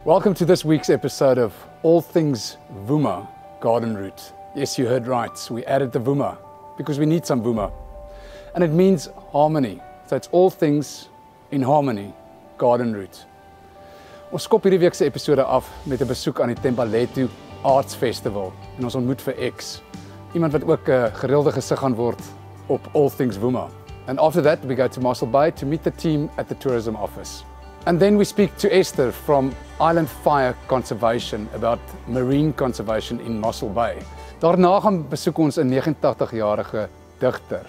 Welcome to this week's episode of All Things Vuma Garden Route. Yes, you heard right. We added the Vuma because we need some Vuma. And it means harmony. So it's all things in harmony, Garden Route. Ons skop hierdie week se episode af met 'n besoek aan die Thembalethu Art Festival. En ons ontmoet vir X, iemand wat ook 'n gereelde gesig gaan word op All Things Vuma. And after that, we go to Mosselbay to meet the team at the tourism office. And then we speak to Esther from Island Fire Conservation about marine conservation in Mosselbay. Daarna gaan besoek ons 'n 89-jarige digter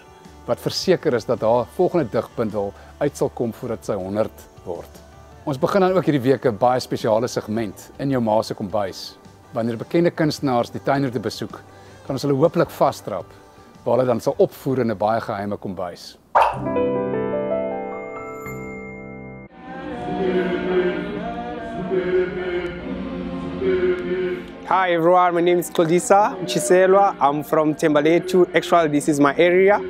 wat verseker is dat haar volgende digbundel uit sal kom voordat sy 100 word. Ons begin dan ook hierdie week 'n baie spesiale segment in jou ma se kombuis. Wanneer bekende kunstenaars die tuinroete besoek, kan ons hulle hopelik vasdrap waar hulle dan sal opvoer in 'n baie geheime kombuis. Hi everyone, my name is Kodisa Chiselwa. I'm from Thembalethu. Actually, this is my area.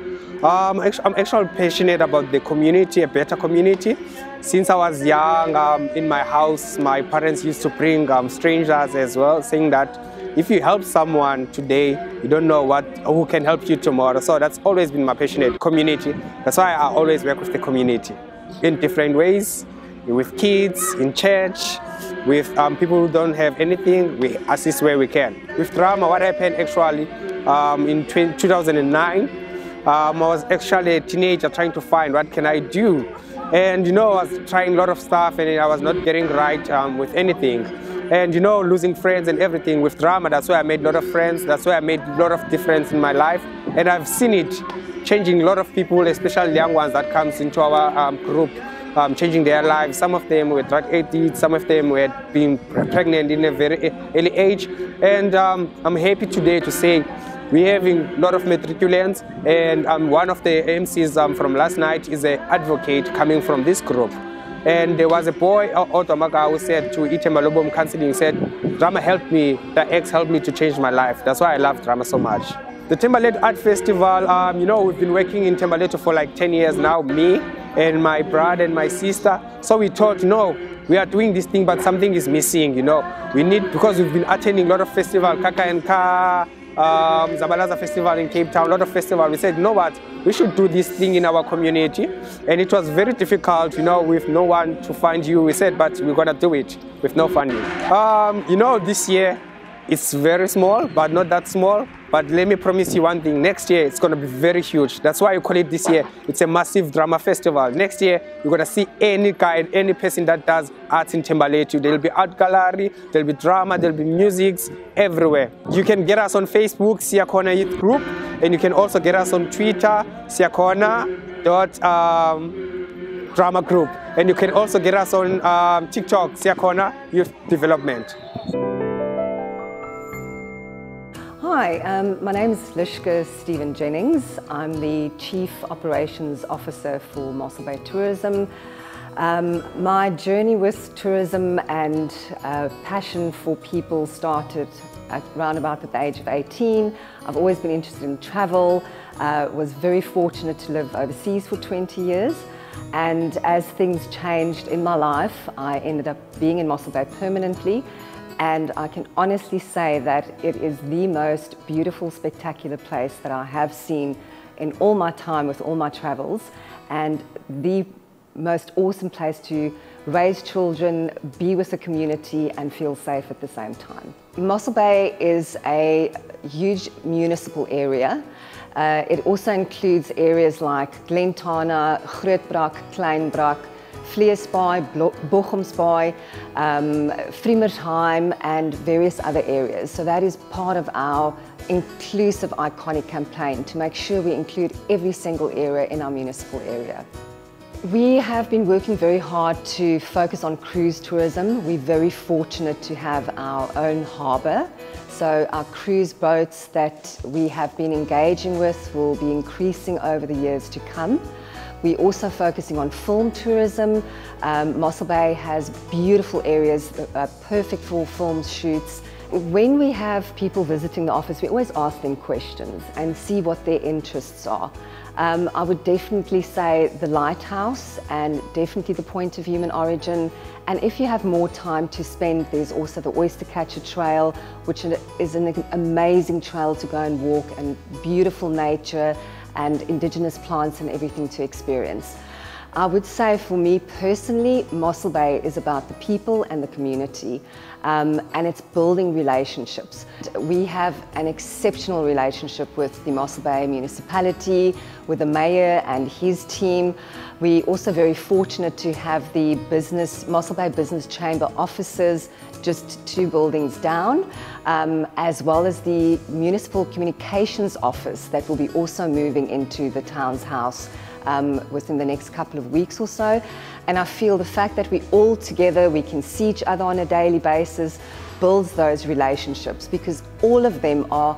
I'm actually passionate about the community, a better community. Since I was young, in my house, my parents used to bring strangers as well, saying that if you help someone today, you don't know who can help you tomorrow. So that's always been my passionate community. That's why I always work with the community in different ways, with kids, in church, with people who don't have anything. We assist where we can. With drama, what happened actually in 2009, I was actually a teenager trying to find what can I do. And I was trying a lot of stuff and I was not getting right with anything. And losing friends and everything with drama. That's why I made a lot of friends. That's why I made a lot of difference in my life. And I've seen it changing a lot of people, especially young ones that comes into our group. Changing their lives. Some of them were drug addicts, some of them were being pregnant in a very early age. And I'm happy today to say we're having a lot of matriculants, and one of the MCs from last night is an advocate coming from this group. And there was a boy, Otomaga, who said to Ithembalobo counseling, said, drama helped me, the X helped me to change my life. That's why I love drama so much. The Thembalethu Art Festival, we've been working in Thembalethu for like 10 years now, me and my brother and my sister. So we thought, we are doing this thing, but something is missing, We need, because we've been attending a lot of festivals, Kaka and Ka, Zabalaza Festival in Cape Town, a lot of festivals. We said, you know what, we should do this thing in our community. And it was very difficult, with no one to find you. We said, but we're gonna do it with no funding. This year, it's very small, but not that small. But let me promise you one thing, next year it's going to be very huge. That's why I call it this year. It's a massive drama festival. Next year, you're going to see any guide, any person that does arts in Thembalethu. There'll be art gallery, there'll be drama, there'll be musics, everywhere. You can get us on Facebook, Siyakhona Youth Group, and you can also get us on Twitter, Siyakhona.drama group. And you can also get us on TikTok, Siyakhona Youth Development. Hi, my name is Lishka Stephen Jennings. I'm the Chief Operations Officer for Mosselbay Tourism. My journey with tourism and passion for people started at around about the age of 18. I've always been interested in travel, was very fortunate to live overseas for 20 years. And as things changed in my life, I ended up being in Mosselbay permanently. And I can honestly say that it is the most beautiful, spectacular place that I have seen in all my time with all my travels, and the most awesome place to raise children, be with the community and feel safe at the same time. Mosselbay is a huge municipal area. It also includes areas like Glentana, Grootbrak, Kleinbrak, Vleesbaai, Bochumsbaai, Friemersheim and various other areas. So that is part of our inclusive iconic campaign to make sure we include every single area in our municipal area. We have been working very hard to focus on cruise tourism. We're very fortunate to have our own harbour. So our cruise boats that we have been engaging with will be increasing over the years to come. We're also focusing on film tourism. Mosselbay has beautiful areas, perfect for film shoots. When we have people visiting the office, we always ask them questions and see what their interests are. I would definitely say the lighthouse and definitely the point of human origin. And if you have more time to spend, there's also the oyster catcher trail, which is an amazing trail to go and walk, and beautiful nature and indigenous plants and everything to experience. I would say for me personally, Mosselbay is about the people and the community, and it's building relationships. We have an exceptional relationship with the Mosselbay municipality, with the mayor and his team. We're also very fortunate to have the Mosselbay Business Chamber offices just 2 buildings down, as well as the Municipal Communications Office that will be also moving into the town's house within the next couple of weeks or so. And I feel the fact that we're all together, we can see each other on a daily basis, builds those relationships, because all of them are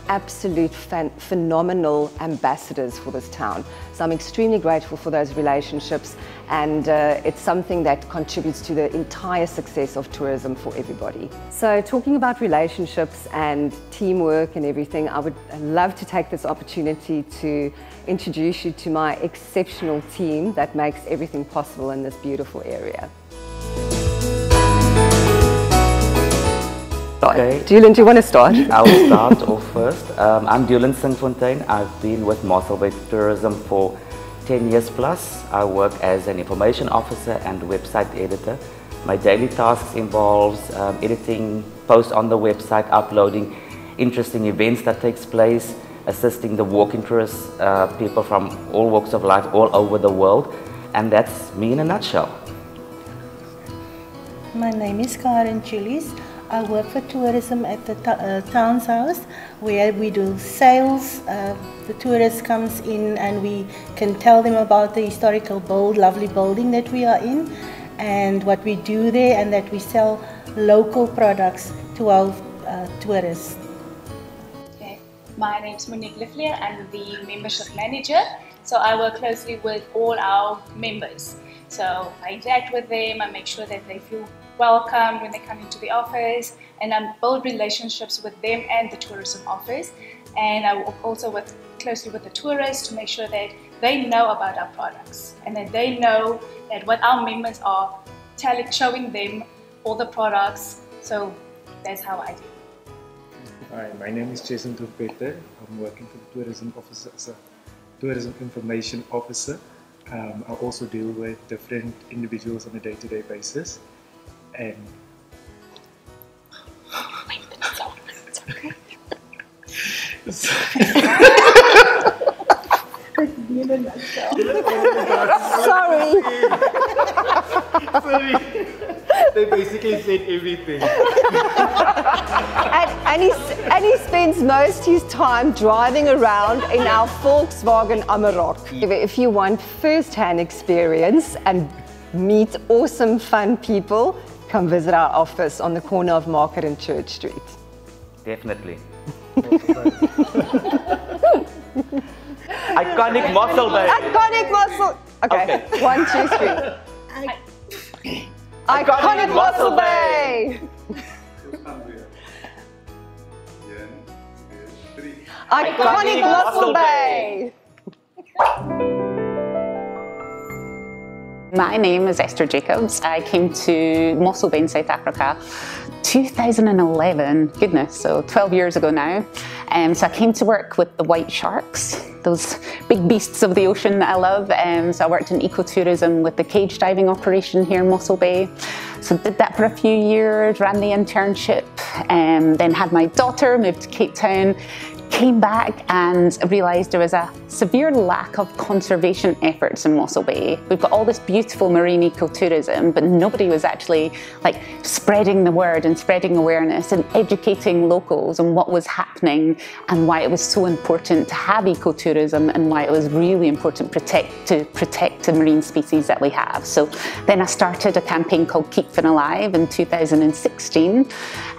absolute phenomenal ambassadors for this town. So I'm extremely grateful for those relationships, and it's something that contributes to the entire success of tourism for everybody. So talking about relationships and teamwork and everything, I would love to take this opportunity to introduce you to my exceptional team that makes everything possible in this beautiful area. Okay. Dylan, do you want to start? I'll start off first. I'm Dylan Singfontein. I've been with Mosselbay Tourism for 10 years plus. I work as an information officer and website editor. My daily tasks involves editing posts on the website, uploading interesting events that takes place, assisting the walking tourists, people from all walks of life all over the world. And that's me in a nutshell. My name is Karen Chilis. I work for tourism at the town's house, where we do sales. The tourist comes in and we can tell them about the historical lovely building that we are in and what we do there, and that we sell local products to our tourists. Okay. My name is Monique Liflier. I'm the membership manager. So I work closely with all our members. So I interact with them, I make sure that they feel welcomed when they come into the office, and I build relationships with them and the tourism office. And I work also closely with the tourists to make sure that they know about our products and that they know that what our members are showing them all the products. So that's how I do. Hi, my name is Jason Tufbete. I'm working for the tourism office as a tourism information officer. I also deal with different individuals on a day-to-day basis. And It's okay. Sorry. Sorry. They basically said everything. And he spends most of his time driving around in our Volkswagen Amarok. If you want first-hand experience and meet awesome, fun people, come visit our office on the corner of Market and Church Street. Definitely. Iconic Mosselbay. Iconic Mossel. Okay. 1, 2, 3. Iconic Mosselbay. Iconic Mosselbay. My name is Esther Jacobs. I came to Mosselbay in South Africa 2011, goodness, so 12 years ago now. So I came to work with the white sharks, those big beasts of the ocean that I love. So I worked in ecotourism with the cage diving operation here in Mosselbay. So did that for a few years, ran the internship, then had my daughter, moved to Cape Town, came back and realised there was a severe lack of conservation efforts in Mosselbay. We've got all this beautiful marine ecotourism, but nobody was actually like spreading the word and spreading awareness and educating locals on what was happening and why it was so important to have ecotourism and why it was really important to protect the marine species that we have. So then I started a campaign called Keep Fin Alive in 2016,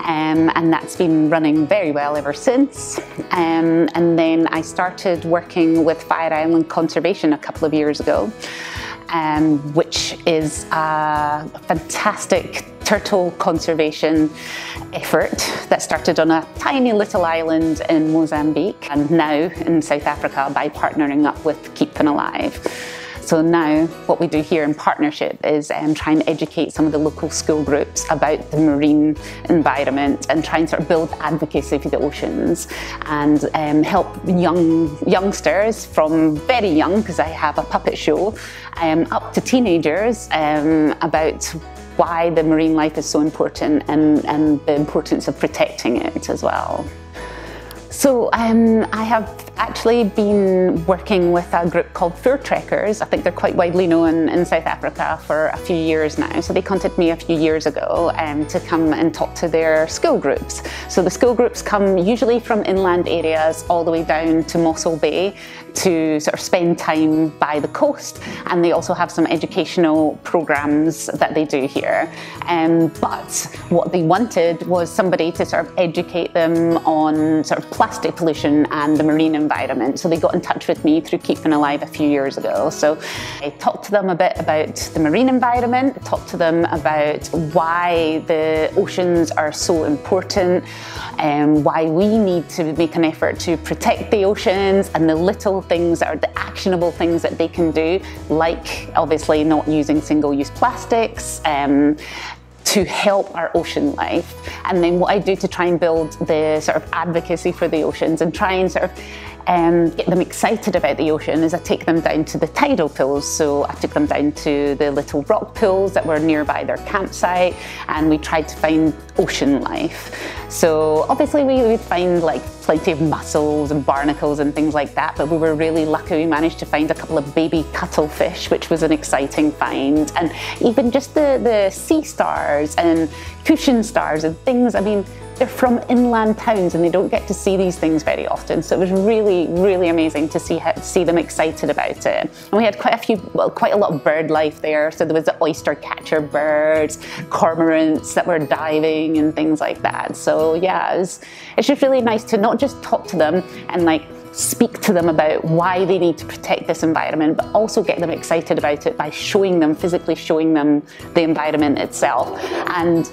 and that's been running very well ever since. And then I started working with Fire Island Conservation a couple of years ago. which is a fantastic turtle conservation effort that started on a tiny little island in Mozambique and now in South Africa by partnering up with Keep Them Alive. So now what we do here in partnership is try and educate some of the local school groups about the marine environment and try and sort of build advocacy for the oceans and help youngsters from very young, because I have a puppet show, up to teenagers about why the marine life is so important and the importance of protecting it as well. So I have actually been working with a group called Fur Trekkers. I think they're quite widely known in South Africa for a few years now. So they contacted me a few years ago to come and talk to their school groups. So the school groups come usually from inland areas all the way down to Mossel Bay to sort of spend time by the coast, and they also have some educational programs that they do here. But what they wanted was somebody to sort of educate them on sort of plastic pollution and the marine environment. So they got in touch with me through Keep Them Alive a few years ago. So I talked to them a bit about the marine environment, talked to them about why the oceans are so important, and why we need to make an effort to protect the oceans, and the little things that are the actionable things that they can do, like obviously not using single-use plastics, to help our ocean life. And then what I do to try and build the sort of advocacy for the oceans and try and sort of get them excited about the ocean is I take them down to the tidal pools. So I took them down to the little rock pools that were nearby their campsite, and we tried to find ocean life. So obviously we would find like plenty of mussels and barnacles and things like that, but we were really lucky. We managed to find a couple of baby cuttlefish, which was an exciting find, and even just the sea stars and cushion stars and things. I mean, they're from inland towns and they don't get to see these things very often. So it was really, really amazing to see them excited about it. And we had quite a lot of bird life there. So there was the oyster catcher birds, cormorants that were diving and things like that. So yeah, it's just really nice to not just talk to them and like speak to them about why they need to protect this environment, but also get them excited about it by showing them, physically showing them the environment itself. And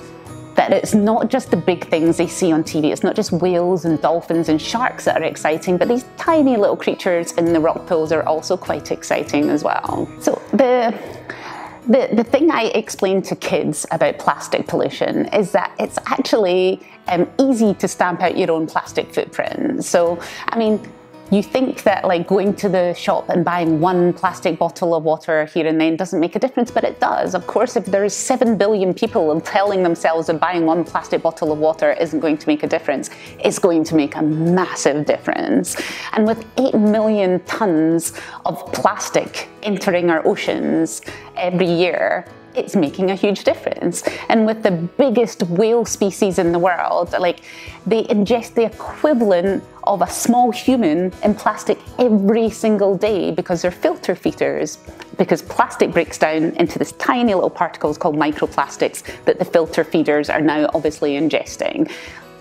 that it's not just the big things they see on TV. It's not just whales and dolphins and sharks that are exciting, but these tiny little creatures in the rock pools are also quite exciting as well. So the thing I explain to kids about plastic pollution is that it's actually easy to stamp out your own plastic footprint. So, I mean, you think that like going to the shop and buying one plastic bottle of water here and then doesn't make a difference, but it does. Of course, if there's 7 billion people telling themselves that buying one plastic bottle of water isn't going to make a difference, it's going to make a massive difference. And with 8 million tons of plastic entering our oceans every year, it's making a huge difference. And with the biggest whale species in the world, like they ingest the equivalent of a small human in plastic every single day because they're filter feeders, because plastic breaks down into this tiny little particles called microplastics that the filter feeders are now obviously ingesting.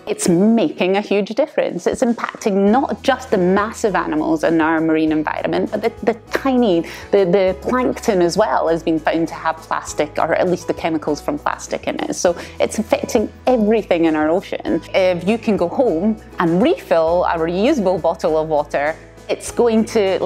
It's making a huge difference. It's impacting not just the massive animals in our marine environment, but the tiny, the plankton as well has been found to have plastic, or at least the chemicals from plastic in it. So it's affecting everything in our ocean. If you can go home and refill a reusable bottle of water, it's going to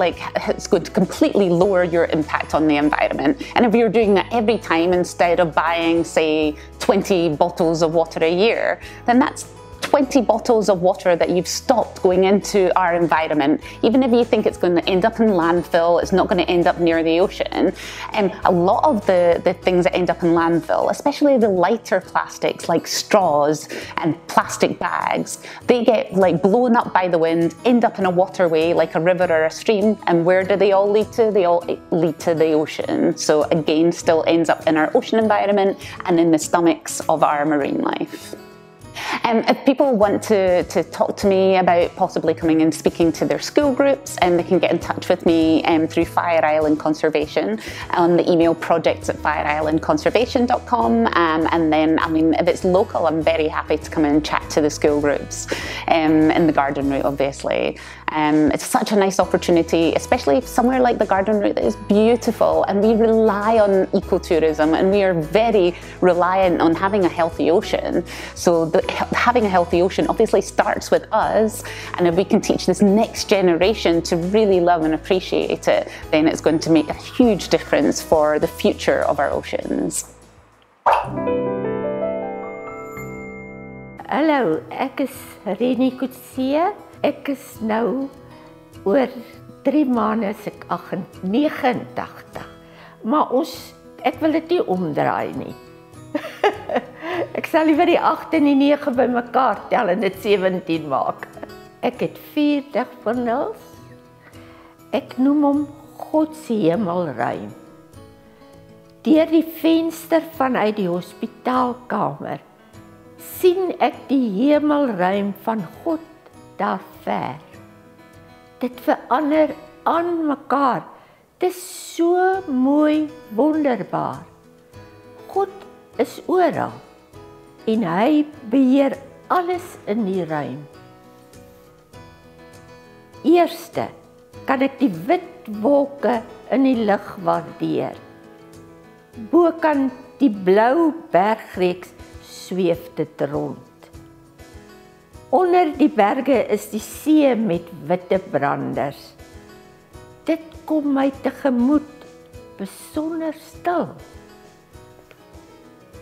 completely lower your impact on the environment. And if you're doing that every time instead of buying, say, 20 bottles of water a year, then that's 20 bottles of water that you've stopped going into our environment. Even if you think it's going to end up in landfill, it's not going to end up near the ocean. And a lot of the things that end up in landfill, especially the lighter plastics like straws and plastic bags, they get like blown up by the wind, end up in a waterway like a river or a stream. And where do they all lead to? They all lead to the ocean. So again, still ends up in our ocean environment and in the stomachs of our marine life. If people want to talk to me about possibly coming and speaking to their school groups, they can get in touch with me through Fire Island Conservation on the email projects@fireislandconservation.com. And then, I mean, if it's local, I'm very happy to come and chat to the school groups in the garden route, obviously. It's such a nice opportunity, especially somewhere like the garden route that is beautiful, and we rely on ecotourism, and we are very reliant on having a healthy ocean. So having a healthy ocean obviously starts with us, and if we can teach this next generation to really love and appreciate it, then it's going to make a huge difference for the future of our oceans. Hallo, ek is Rennie Coetzee. Ek is nou oor 3 maande is ek 89. Maar ek wil dit nie omdraai nie. Ek sal liever die 8 en die 9 by mekaar tel en dit 17 maak. Ek het 4 digvernels. Ek noem hom God se hemelruim. Deur die venster vanuit die hospitaalkamer sien ek die hemelruim van God daar ver. Dit verander aan mekaar. Dit is so mooi, wonderbaar. God is oral en hy beheer alles in die ruim. Eerste kan ek die wit wolke in die lug waardeer. Bo kan die blou bergreeks sweef dit rond. Onder die berge is die see met witte branders. Dit kom my tegemoet, besonder stil.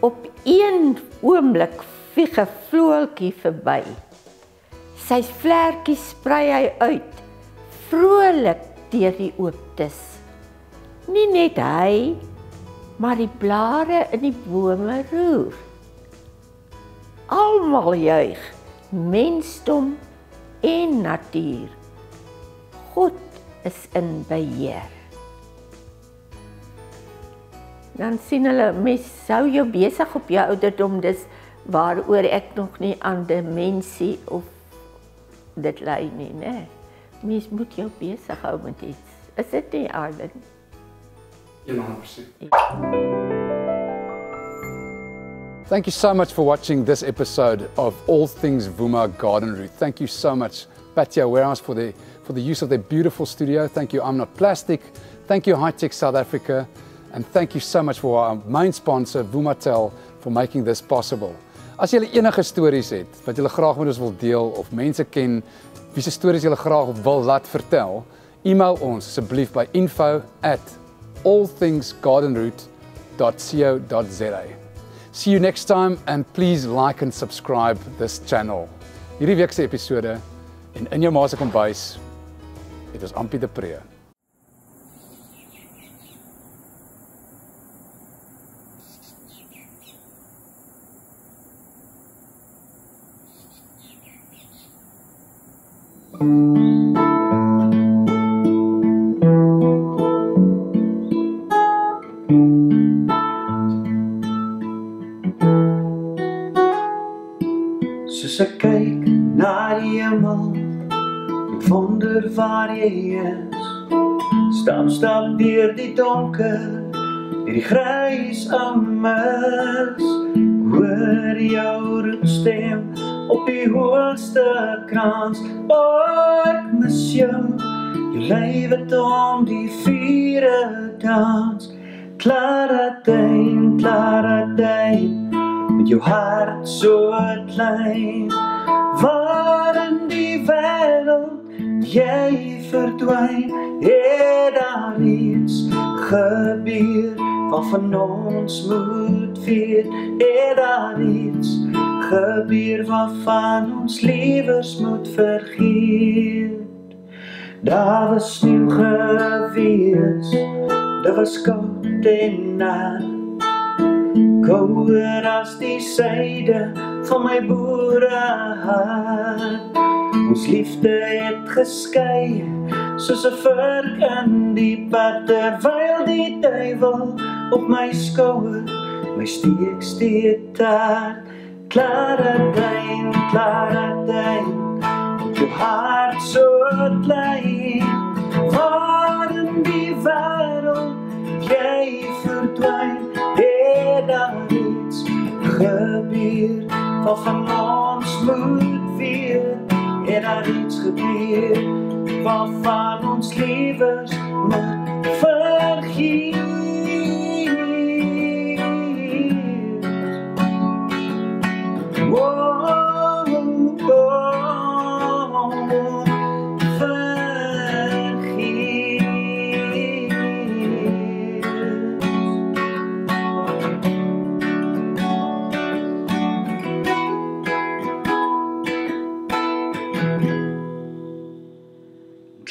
Op een oomblik vlieg 'n voëltjie verby. Sy vlerkies sprei hy uit, vrolik deur die ooptes. Nie net hy, maar die blare in die bome roer. Almal juig, mensdom en natuur. God is in beheer. Dan sien hulle, mens sou jou besig op jou ouderdom, dis waaroor ek nog nie aan demensie of dit lei nie, né? Mens moet jou besig hou met iets. Is dit nie, Arlen? 100%. Thank you so much for watching this episode of All Things Vuma Garden Route. Thank you so much, Patio Warehouse, for the use of their beautiful studio. Thank you, I'm Not Plastic. Thank you, High Tech South Africa. And thank you so much for our main sponsor, Vumatel, for making this possible. As julle enige stories het wat julle graag met ons wil deel, of mense ken wie se stories julle graag wil laat vertel, e-mail ons asseblief by info@allthingsgardenroute.co.za. See you next time, and please like and subscribe this channel. Hierdie week se episode en in jou ma se kombuis, dit was Ampie du Preez. Soos ek kyk na die hemel, ek wonder waar jy is. Stap deur die donker, deur die grys amis. Hoor jou roepstem op die hoogste krans. Ek mis jou lywe om die vure dans. Klaradijn, klaradijn, met jou hart so klein. Waar in die wêreld jy verdwyn, het daar iets gebeur waarvan ons moet weet. Het daar iets gebeur waarvan ons liewers moet vergeet. Daar was sneeu gewees, dit was koud en nat, kouder as die syde van my boerehart. Ons liefde het geskei, soos 'n vark in die pad, terwyl die duiwel op my skouer my steek steeds taart. Klaradijn, Klaradijn, met jou hart so klein, waar in die wêreld jy verdwyn, het daar iets gebeur, waarvan ons moet weet, het daar iets gebeur, waarvan ons liewers moet vergeet.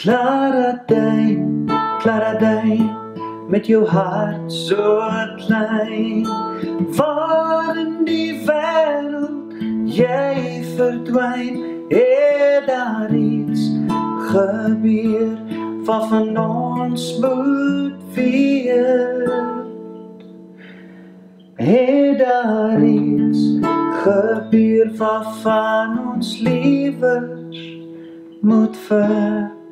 Klaradijn, Klaradijn, met jou hart so klein, waar in die wêreld jy verdwyn, het daar iets gebeur, waarvan ons moet weet, het daar iets gebeur, waarvan ons liewers moet vergeet.